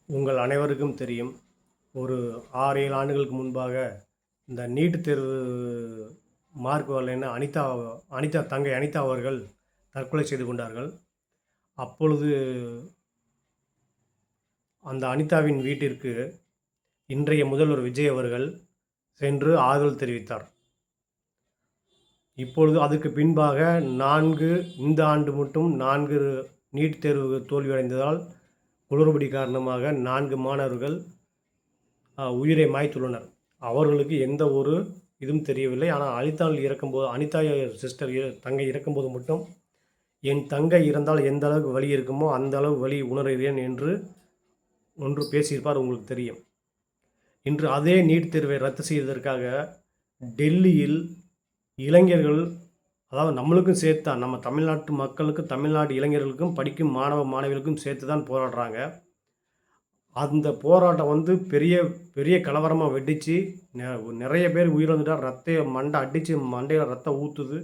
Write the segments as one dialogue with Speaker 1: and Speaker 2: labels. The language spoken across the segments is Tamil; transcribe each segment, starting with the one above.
Speaker 1: உங்கள் அனைவருக்கும் தெரியும். ஒரு 6, 7 ஆண்டுகளுக்கு முன்பாக இந்த நீட் தேர்வு மார்க் வரலைன்னு அனிதா தங்கை அனிதா அவர்கள் தற்கொலை செய்து கொண்டார்கள். அப்பொழுது அந்த அனிதாவின் வீட்டிற்கு இன்றைய முதல்வர் விஜய் அவர்கள் சென்று ஆறுதல் தெரிவித்தார். இப்பொழுது அதுக்கு பின்பாக இந்த ஆண்டு மட்டும் 4 நீட் தேர்வு தோல்வியடைந்ததால் குளறுபடி காரணமாக 4 மாணவர்கள் உயிரை மாய்த்துள்ளனர். அவர்களுக்கு எந்த ஒரு இதுவும் தெரியவில்லை. ஆனால் அனிதா சிஸ்டர் தங்கை இறக்கும்போது மட்டும் என் தங்கை இறந்தால் எந்த அளவுக்கு வலி இருக்குமோ அந்த அளவு வலி உணர்கிறேன் என்று ஒன்று பேசியிருப்பார். உங்களுக்கு தெரியும். இன்று அதே நீட் தேர்வை ரத்து செய்வதற்காக டெல்லியில் இளைஞர்கள், அதாவது நம்மளுக்கும் சேர்த்து தான், நம்ம தமிழ்நாட்டு மக்களுக்கும் தமிழ்நாட்டு இளைஞர்களுக்கும் படிக்கும் மாணவ மாணவிகளுக்கும் சேர்த்து தான் போராடுறாங்க. அந்த போராட்டம் பெரிய பெரிய கலவரமாக வெடித்து நிறைய பேர் உயிரிழந்துட்டார். மண்டையில் ரத்தம் ஊற்றுது.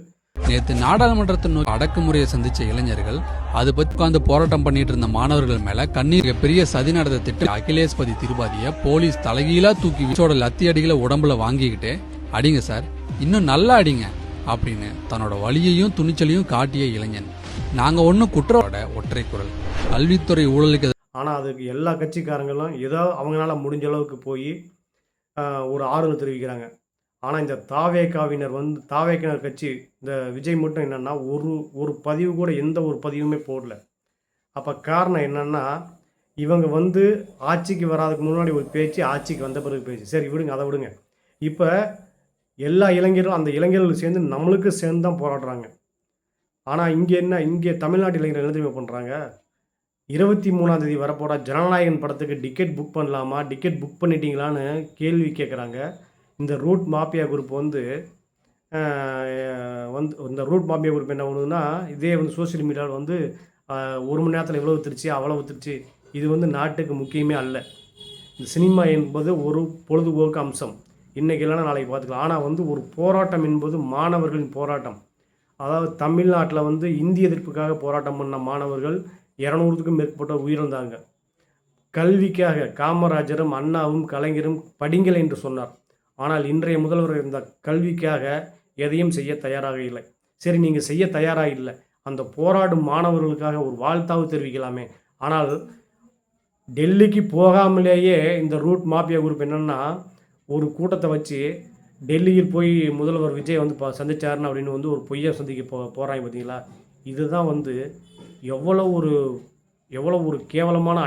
Speaker 2: நேற்று நாடாளுமன்றத்தின் அடக்குமுறையை சந்திச்ச இளைஞர்கள் அது பத்தி உட்கார்ந்து போராட்டம் பண்ணிட்டு இருந்த மாணவர்கள் மேல கண்ணீர் பெரிய சதி நடந்த திட்டம் அகிலேஷ்பதி திருபாதிய போலீஸ் தலைகீழா தூக்கி வீச்சோட லத்தி அடிகளை உடம்புல வாங்கிக்கிட்டு அடிங்க சார், இன்னும் நல்லா அடிங்க அப்படின்னு தன்னோட வலியையும் துணிச்சலையும் காட்டிய இளைஞன். நாங்க ஒன்னும் குற்றோட ஒற்றை குரல் கல்வித்துறை ஊழலுக்கு.
Speaker 1: ஆனால் அதுக்கு எல்லா கட்சிக்காரங்களும் ஏதோ அவங்களால முடிஞ்ச அளவுக்கு போய் ஒரு ஆறுதல் தெரிவிக்கிறாங்க. ஆனால் இந்த தாவேக்கினர் கட்சி, இந்த விஜய் மட்டும் என்னென்னா ஒரு பதிவு கூட, எந்த ஒரு பதிவுமே போடல. அப்போ காரணம் என்னென்னா, இவங்க ஆட்சிக்கு வராதுக்கு முன்னாடி ஒரு பேச்சு, ஆட்சிக்கு வந்த பிறகு பேச்சு. சரி விடுங்க, அதை விடுங்க. இப்போ எல்லா இளைஞர்களும் அந்த இளைஞர்கள் சேர்ந்து நம்மளுக்கு சேர்ந்து தான் போராடுறாங்க. ஆனால் இங்கே தமிழ்நாட்டு இளைஞர்கள் என்ன தெரியுமா பண்ணுறாங்க? 23ஆம் தேதி வரப்போட ஜனநாயகன் படத்துக்கு டிக்கெட் புக் பண்ணலாமா, டிக்கெட் புக் பண்ணிட்டீங்களான்னு கேள்வி கேட்குறாங்க. இந்த ரூட் மாஃபியா குரூப் இந்த ரூட் மாஃபியா குரூப் என்ன பண்ணுதுன்னா, இதே சோசியல் மீடியாவில் 1 மணி நேரத்தில் இவ்வளோ வித்துருச்சு அவ்வளோ வித்துருச்சு. இது நாட்டுக்கு முக்கியமே அல்ல. இந்த சினிமா என்பது ஒரு பொழுதுபோக்கு அம்சம். இன்றைக்கி இல்லைன்னா நாளைக்கு பார்த்துக்கலாம். ஆனால் ஒரு போராட்டம் என்பது மாணவர்களின் போராட்டம். அதாவது தமிழ்நாட்டில் இந்திய எதிர்ப்புக்காக போராட்டம் பண்ண மாணவர்கள் 200க்கும் மேற்பட்டோர் உயிரிழந்தாங்க. கல்விக்காக காமராஜரும் அண்ணாவும் கலைஞரும் படிங்கள் என்று சொன்னார். ஆனால் இன்றைய முதல்வர் இந்த கல்விக்காக எதையும் செய்ய தயாராக இல்லை. சரி, நீங்கள் செய்ய தயாராக இல்லை, அந்த போராடும் மாணவர்களுக்காக ஒரு வாழ்த்தாவது தெரிவிக்கலாமே. ஆனால் டெல்லிக்கு போகாமலேயே இந்த ரூட் மாஃபியா குரூப் என்னென்னா, ஒரு கூட்டத்தை வச்சு டெல்லியில் போய் முதல்வர் விஜய் சந்திச்சாருன்னு அப்படின்னு ஒரு பொய்யை சந்திக்க போகிறாங்க. பார்த்தீங்களா? இதுதான் எவ்வளோ ஒரு கேவலமான